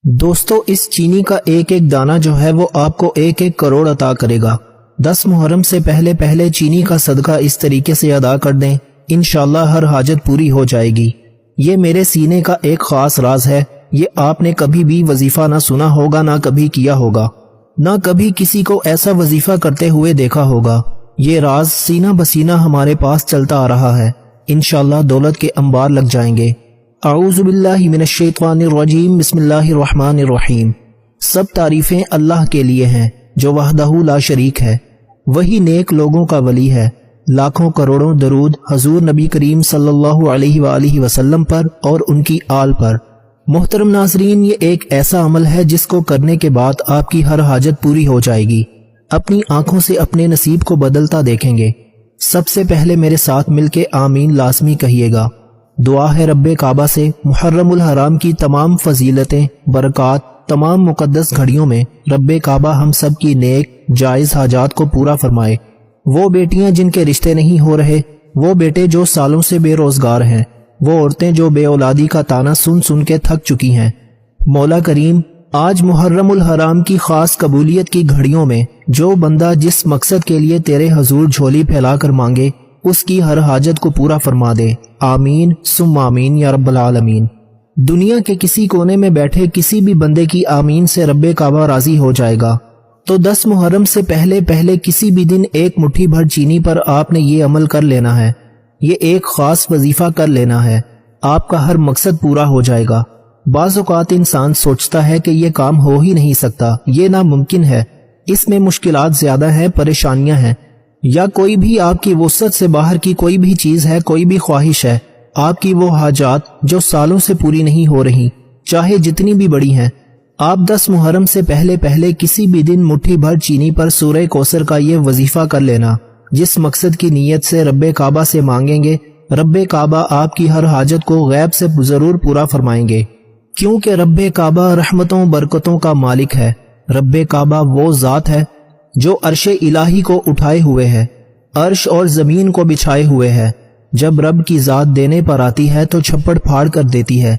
دوستو اس چینی کا ایک ایک دانہ جو ہے وہ آپ کو 1-1 کروڑ عطا کرے گا۔ 10 محرم سے پہلے چینی کا صدقہ اس طریقے سے ادا کر دیں، انشاءاللہ ہر حاجت پوری ہو جائے گی۔ یہ میرے سینے کا ایک خاص راز ہے، یہ آپ نے کبھی بھی وظیفہ نہ سنا ہوگا، نہ کبھی کیا ہوگا، نہ کبھی کسی کو ایسا وظیفہ کرتے ہوئے دیکھا ہوگا۔ یہ راز سینہ بسینہ ہمارے پاس چلتا آ رہا ہے، انشاءاللہ دولت کے انبار لگ جائیں گے۔ اعوذ باللہ من الشیطان الرجیم، بسم اللہ الرحمن الرحیم۔ سب تعریفیں اللہ کے لیے ہیں جو وحدہ لا شریک ہے، وہی نیک لوگوں کا ولی ہے۔ لاکھوں کروڑوں درود حضور نبی کریم صلی اللہ علیہ وآلہ وسلم پر اور ان کی آل پر۔ محترم ناظرین، یہ ایک ایسا عمل ہے جس کو کرنے کے بعد آپ کی ہر حاجت پوری ہو جائے گی، اپنی آنکھوں سے اپنے نصیب کو بدلتا دیکھیں گے۔ سب سے پہلے میرے ساتھ مل کے آمین لازمی کہیے گا۔ دعا ہے رب کعبہ سے محرم الحرام کی تمام فضیلتیں، برکات، تمام مقدس گھڑیوں میں رب کعبہ ہم سب کی نیک جائز حاجات کو پورا فرمائے۔ وہ بیٹیاں جن کے رشتے نہیں ہو رہے، وہ بیٹے جو سالوں سے بے روزگار ہیں، وہ عورتیں جو بے اولادی کا تانا سن سن کے تھک چکی ہیں، مولا کریم آج محرم الحرام کی خاص قبولیت کی گھڑیوں میں جو بندہ جس مقصد کے لیے تیرے حضور جھولی پھیلا کر مانگے، اس کی ہر حاجت کو پورا فرما دے۔ آمین ثم آمین یا رب العالمین۔ دنیا کے کسی کونے میں بیٹھے کسی بھی بندے کی آمین سے رب کعبہ راضی ہو جائے گا۔ تو 10 محرم سے پہلے کسی بھی دن ایک مٹھی بھر چینی پر آپ نے یہ عمل کر لینا ہے، یہ ایک خاص وظیفہ کر لینا ہے، آپ کا ہر مقصد پورا ہو جائے گا۔ بعض اوقات انسان سوچتا ہے کہ یہ کام ہو ہی نہیں سکتا، یہ ناممکن ہے، اس میں مشکلات زیادہ ہیں، پریشانیاں ہیں، یا کوئی بھی آپ کی وسعت سے باہر کی کوئی بھی چیز ہے، کوئی بھی خواہش ہے، آپ کی وہ حاجات جو سالوں سے پوری نہیں ہو رہی، چاہے جتنی بھی بڑی ہیں۔ آپ 10 محرم سے پہلے کسی بھی دن مٹھی بھر چینی پر سورہ کوثر کا یہ وظیفہ کر لینا، جس مقصد کی نیت سے رب کعبہ سے مانگیں گے، رب کعبہ آپ کی ہر حاجت کو غیب سے ضرور پورا فرمائیں گے، کیونکہ رب کعبہ رحمتوں برکتوں کا مالک ہے۔ رب کعبہ وہ ذات ہے جو عرش الہی کو اٹھائے ہوئے ہے، عرش اور زمین کو بچھائے ہوئے ہے۔ جب رب کی ذات دینے پر آتی ہے تو چھپڑ پھاڑ کر دیتی ہے۔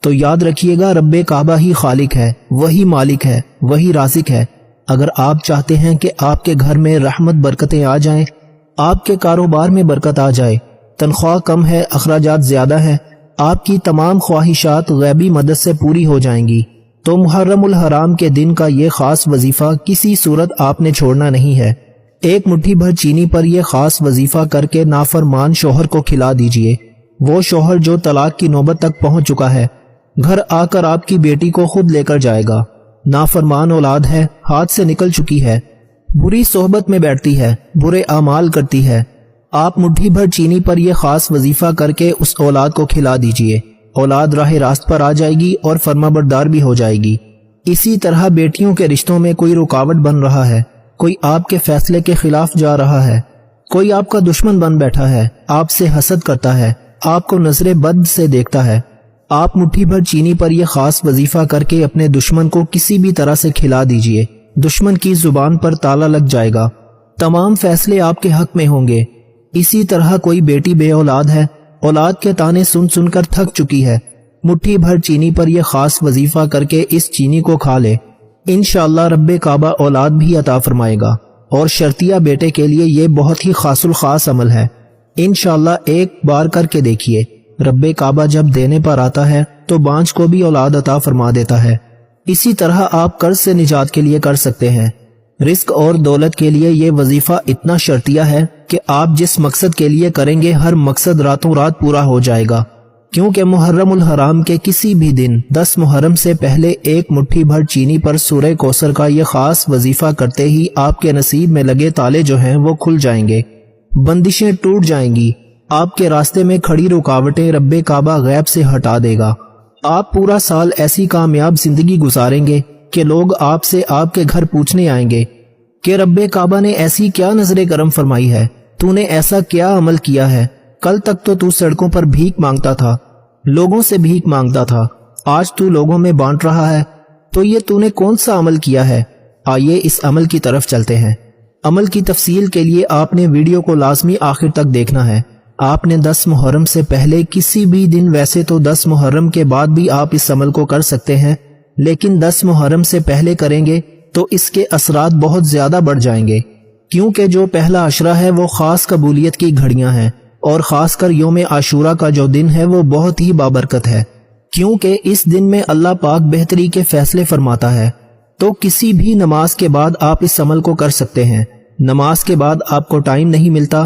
تو یاد رکھیے گا رب کعبہ ہی خالق ہے، وہی مالک ہے، وہی رازق ہے۔ اگر آپ چاہتے ہیں کہ آپ کے گھر میں رحمت برکتیں آ جائیں، آپ کے کاروبار میں برکت آ جائے، تنخواہ کم ہے، اخراجات زیادہ ہیں، آپ کی تمام خواہشات غیبی مدد سے پوری ہو جائیں گی، تو محرم الحرام کے دن کا یہ خاص وظیفہ کسی صورت آپ نے چھوڑنا نہیں ہے۔ ایک مٹھی بھر چینی پر یہ خاص وظیفہ کر کے نافرمان شوہر کو کھلا دیجئے۔ وہ شوہر جو طلاق کی نوبت تک پہنچ چکا ہے، گھر آ کر آپ کی بیٹی کو خود لے کر جائے گا۔ نافرمان اولاد ہے، ہاتھ سے نکل چکی ہے، بری صحبت میں بیٹھتی ہے، برے اعمال کرتی ہے، آپ مٹھی بھر چینی پر یہ خاص وظیفہ کر کے اس اولاد کو کھلا دیجئے۔ اولاد راہ راست پر آ جائے گی اور فرمانبردار بھی ہو جائے گی۔ اسی طرح بیٹیوں کے رشتوں میں کوئی رکاوٹ بن رہا ہے، کوئی آپ کے فیصلے کے خلاف جا رہا ہے، کوئی آپ کا دشمن بن بیٹھا ہے، آپ سے حسد کرتا ہے، آپ کو نظر بد سے دیکھتا ہے، آپ مٹھی بھر چینی پر یہ خاص وظیفہ کر کے اپنے دشمن کو کسی بھی طرح سے کھلا دیجئے۔ دشمن کی زبان پر تالا لگ جائے گا، تمام فیصلے آپ کے حق میں ہوں گے۔ اسی طرح کوئی بیٹی بے اولاد ہے، اولاد کے تانے سن سن کر تھک چکی ہے، مٹھی بھر چینی پر یہ خاص وظیفہ کر کے اس چینی کو کھا لے، انشاءاللہ رب کعبہ اولاد بھی عطا فرمائے گا۔ اور شرطیہ بیٹے کے لیے یہ بہت ہی خاص الخاص عمل ہے، انشاءاللہ ایک بار کر کے دیکھیے۔ رب کعبہ جب دینے پر آتا ہے تو بانجھ کو بھی اولاد عطا فرما دیتا ہے۔ اسی طرح آپ قرض سے نجات کے لیے کر سکتے ہیں۔ رزق اور دولت کے لیے یہ وظیفہ اتنا شرطیہ ہے کہ آپ جس مقصد کے لیے کریں گے، ہر مقصد راتوں رات پورا ہو جائے گا، کیونکہ محرم الحرام کے کسی بھی دن 10 محرم سے پہلے ایک مٹھی بھر چینی پر سورہ کوثر کا یہ خاص وظیفہ کرتے ہی آپ کے نصیب میں لگے تالے جو ہیں وہ کھل جائیں گے، بندشیں ٹوٹ جائیں گی، آپ کے راستے میں کھڑی رکاوٹیں رب کعبہ غیب سے ہٹا دے گا۔ آپ پورا سال ایسی کامیاب زندگی گزاریں گے کہ لوگ آپ سے آپ کے گھر پوچھنے آئیں گے کہ رب کعبہ نے ایسی کیا نظر کرم فرمائی ہے، تو نے ایسا کیا عمل کیا ہے؟ کل تک تو سڑکوں پر بھیک مانگتا تھا، لوگوں سے بھیک مانگتا تھا، آج تو لوگوں میں بانٹ رہا ہے، تو یہ تو نے کون سا عمل کیا ہے؟ آئیے اس عمل کی طرف چلتے ہیں۔ عمل کی تفصیل کے لیے آپ نے ویڈیو کو لازمی آخر تک دیکھنا ہے۔ آپ نے 10 محرم سے پہلے کسی بھی دن، ویسے تو 10 محرم کے بعد بھی آپ اس عمل کو کر سکتے ہیں، لیکن 10 محرم سے پہلے کریں گے تو اس کے اثرات بہت زیادہ بڑھ جائیں گے، کیونکہ جو پہلا عشرہ ہے وہ خاص قبولیت کی گھڑیاں ہیں، اور خاص کر یوم عاشورہ کا جو دن ہے وہ بہت ہی بابرکت ہے، کیونکہ اس دن میں اللہ پاک بہتری کے فیصلے فرماتا ہے۔ تو کسی بھی نماز کے بعد آپ اس عمل کو کر سکتے ہیں۔ نماز کے بعد آپ کو ٹائم نہیں ملتا،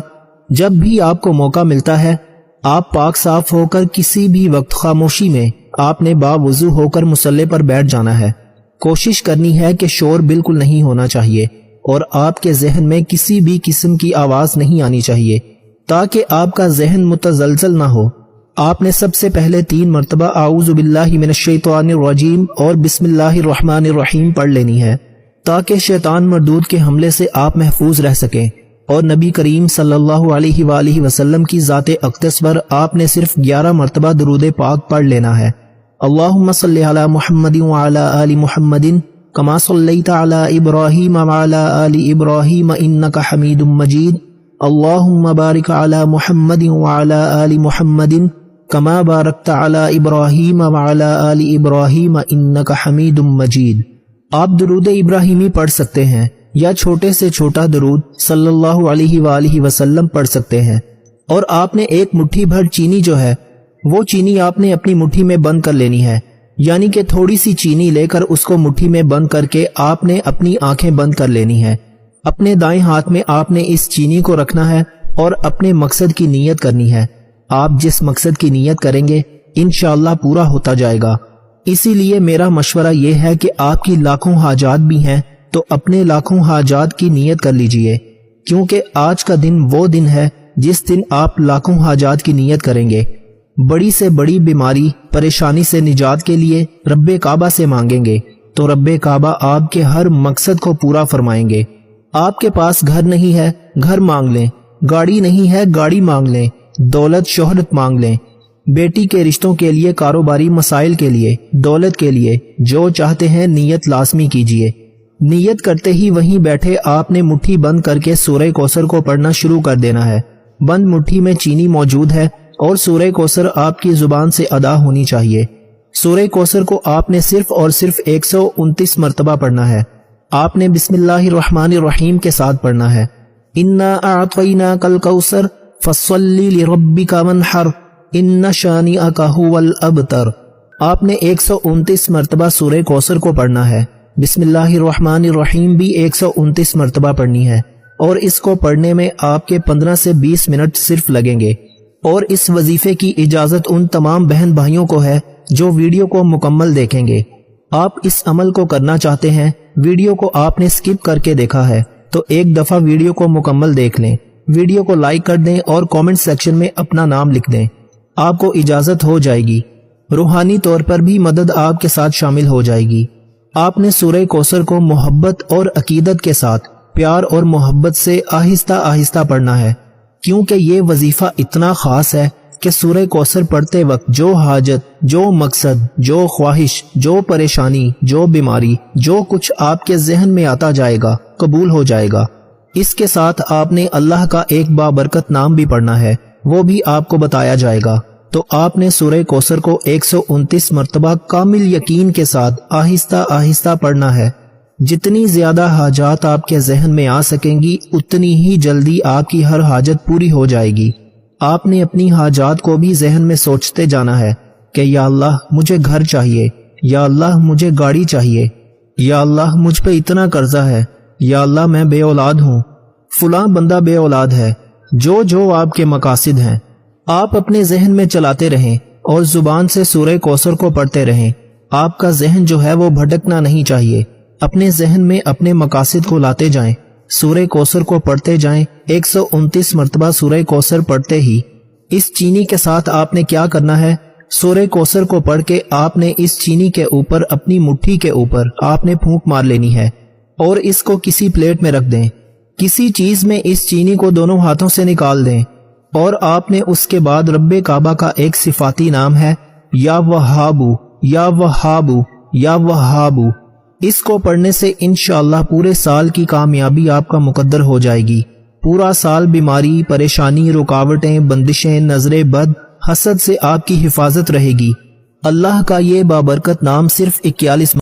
جب بھی آپ کو موقع ملتا ہے آپ پاک صاف ہو کر کسی بھی وقت خاموشی میں آپ نے باوضو ہو کر مصلی پر بیٹھ جانا ہے۔ کوشش کرنی ہے کہ شور بالکل نہیں ہونا چاہیے اور آپ کے ذہن میں کسی بھی قسم کی آواز نہیں آنی چاہیے، تاکہ آپ کا ذہن متزلزل نہ ہو۔ آپ نے سب سے پہلے 3 مرتبہ اعوذ باللہ من الشیطان الرجیم اور بسم اللہ الرحمن الرحیم پڑھ لینی ہے، تاکہ شیطان مردود کے حملے سے آپ محفوظ رہ سکیں، اور نبی کریم صلی اللہ علیہ وآلہ وسلم کی ذات اقدس پر آپ نے صرف 11 مرتبہ درود پاک پڑھ لینا ہے۔ اللہم صلی علی محمد وعلی آل محمد کما صلیت علی ابراہیم وعلی آل ابراہیم انک حمید مجید، اللہم بارک علی محمد وعلی آل محمد کما بارکت علی ابراہیم وعلی آل ابراہیم انک حمید مجید۔ آپ درود ابراہیمی پڑھ سکتے ہیں یا چھوٹے سے چھوٹا درود صلی اللہ علیہ وآلہ وسلم پڑھ سکتے ہیں، اور آپ نے 1 مٹھی بھر چینی جو ہے وہ چینی آپ نے اپنی مٹھی میں بند کر لینی ہے، یعنی کہ تھوڑی سی چینی لے کر اس کو مٹھی میں بند کر کے آپ نے اپنی آنکھیں بند کر لینی ہے۔ اپنے دائیں ہاتھ میں آپ نے اس چینی کو رکھنا ہے اور اپنے مقصد کی نیت کرنی ہے۔ آپ جس مقصد کی نیت کریں گے انشاءاللہ پورا ہوتا جائے گا۔ اسی لیے میرا مشورہ یہ ہے کہ آپ کی لاکھوں حاجات بھی ہیں تو اپنے لاکھوں حاجات کی نیت کر لیجئے، کیونکہ آج کا دن وہ دن ہے جس دن آپ لاکھوں حاجات کی نیت کریں گے۔ بڑی سے بڑی بیماری پریشانی سے نجات کے لیے رب کعبہ سے مانگیں گے تو رب کعبہ آپ کے ہر مقصد کو پورا فرمائیں گے۔ آپ کے پاس گھر نہیں ہے، گھر مانگ لیں، گاڑی نہیں ہے، گاڑی مانگ لیں، دولت شہرت مانگ لیں، بیٹی کے رشتوں کے لیے، کاروباری مسائل کے لیے، دولت کے لیے، جو چاہتے ہیں نیت لازمی کیجئے۔ نیت کرتے ہی وہیں بیٹھے آپ نے مٹھی بند کر کے سورہ کوثر کو پڑھنا شروع کر دینا ہے۔ بند مٹھی میں چینی موجود ہے اور سورہ کوثر آپ کی زبان سے ادا ہونی چاہیے۔ سورہ کوثر کو آپ نے صرف اور صرف 129 مرتبہ پڑھنا ہے۔ آپ نے بسم اللہ الرحمن الرحیم کے ساتھ پڑھنا ہے۔ انا اعطیناک الکوثر فصلی لربک وانحر ان شانئک ھو الابتر۔ آپ نے 129 مرتبہ سورہ کوثر کو پڑھنا ہے۔ بسم اللہ الرحمن الرحیم بھی 129 مرتبہ پڑھنی ہے، اور اس کو پڑھنے میں آپ کے 15 سے 20 منٹ صرف لگیں گے۔ اور اس وظیفے کی اجازت ان تمام بہن بھائیوں کو ہے جو ویڈیو کو مکمل دیکھیں گے۔ آپ اس عمل کو کرنا چاہتے ہیں، ویڈیو کو آپ نے سکپ کر کے دیکھا ہے تو ایک دفعہ ویڈیو کو مکمل دیکھ لیں، ویڈیو کو لائک کر دیں اور کامنٹ سیکشن میں اپنا نام لکھ دیں۔ آپ کو اجازت ہو جائے گی، روحانی طور پر بھی مدد آپ کے ساتھ شامل ہو جائے گی۔ آپ نے سورہ کوثر کو محبت اور عقیدت کے ساتھ، پیار اور محبت سے آہستہ آہستہ پڑھنا ہے، کیونکہ یہ وظیفہ اتنا خاص ہے کہ سورہ کوثر پڑھتے وقت جو حاجت، جو مقصد، جو خواہش، جو پریشانی، جو بیماری، جو کچھ آپ کے ذہن میں آتا جائے گا قبول ہو جائے گا۔ اس کے ساتھ آپ نے اللہ کا ایک بابرکت نام بھی پڑھنا ہے، وہ بھی آپ کو بتایا جائے گا۔ تو آپ نے سورہ کوثر کو 129 مرتبہ کامل یقین کے ساتھ آہستہ آہستہ پڑھنا ہے۔ جتنی زیادہ حاجات آپ کے ذہن میں آ سکیں گی اتنی ہی جلدی آپ کی ہر حاجت پوری ہو جائے گی۔ آپ نے اپنی حاجات کو بھی ذہن میں سوچتے جانا ہے کہ یا اللہ مجھے گھر چاہیے، یا اللہ مجھے گاڑی چاہیے، یا اللہ مجھ پہ اتنا قرضہ ہے، یا اللہ میں بے اولاد ہوں، فلاں بندہ بے اولاد ہے، جو آپ کے مقاصد ہیں آپ اپنے ذہن میں چلاتے رہیں اور زبان سے سورہ کوثر کو پڑھتے رہیں۔ آپ کا ذہن جو ہے وہ بھٹکنا نہیں چاہیے، اپنے ذہن میں اپنے مقاصد کو لاتے جائیں، سورہ کوثر کو پڑھتے جائیں۔ 129 مرتبہ سورہ کوثر پڑھتے ہی اس چینی کے ساتھ آپ نے کیا کرنا ہے، سورہ کوثر کو پڑھ کے آپ نے اس چینی کے اوپر، اپنی مٹھی کے اوپر آپ نے پھونک مار لینی ہے اور اس کو کسی پلیٹ میں رکھ دیں۔ کسی چیز میں اس چینی کو دونوں ہاتھوں سے نکال دیں، اور آپ نے اس کے بعد رب کعبہ کا ایک صفاتی نام ہے یا وہابو، یا وہابو، یا وہابو، اس کو پڑھنے سے انشاءاللہ پورے سال کی کامیابی آپ کا مقدر ہو جائے گی۔ پورا سال بیماری، پریشانی، رکاوٹیں، بندشیں، نظر بد، حسد سے آپ کی حفاظت رہے گی۔ اللہ کا یہ بابرکت نام صرف 41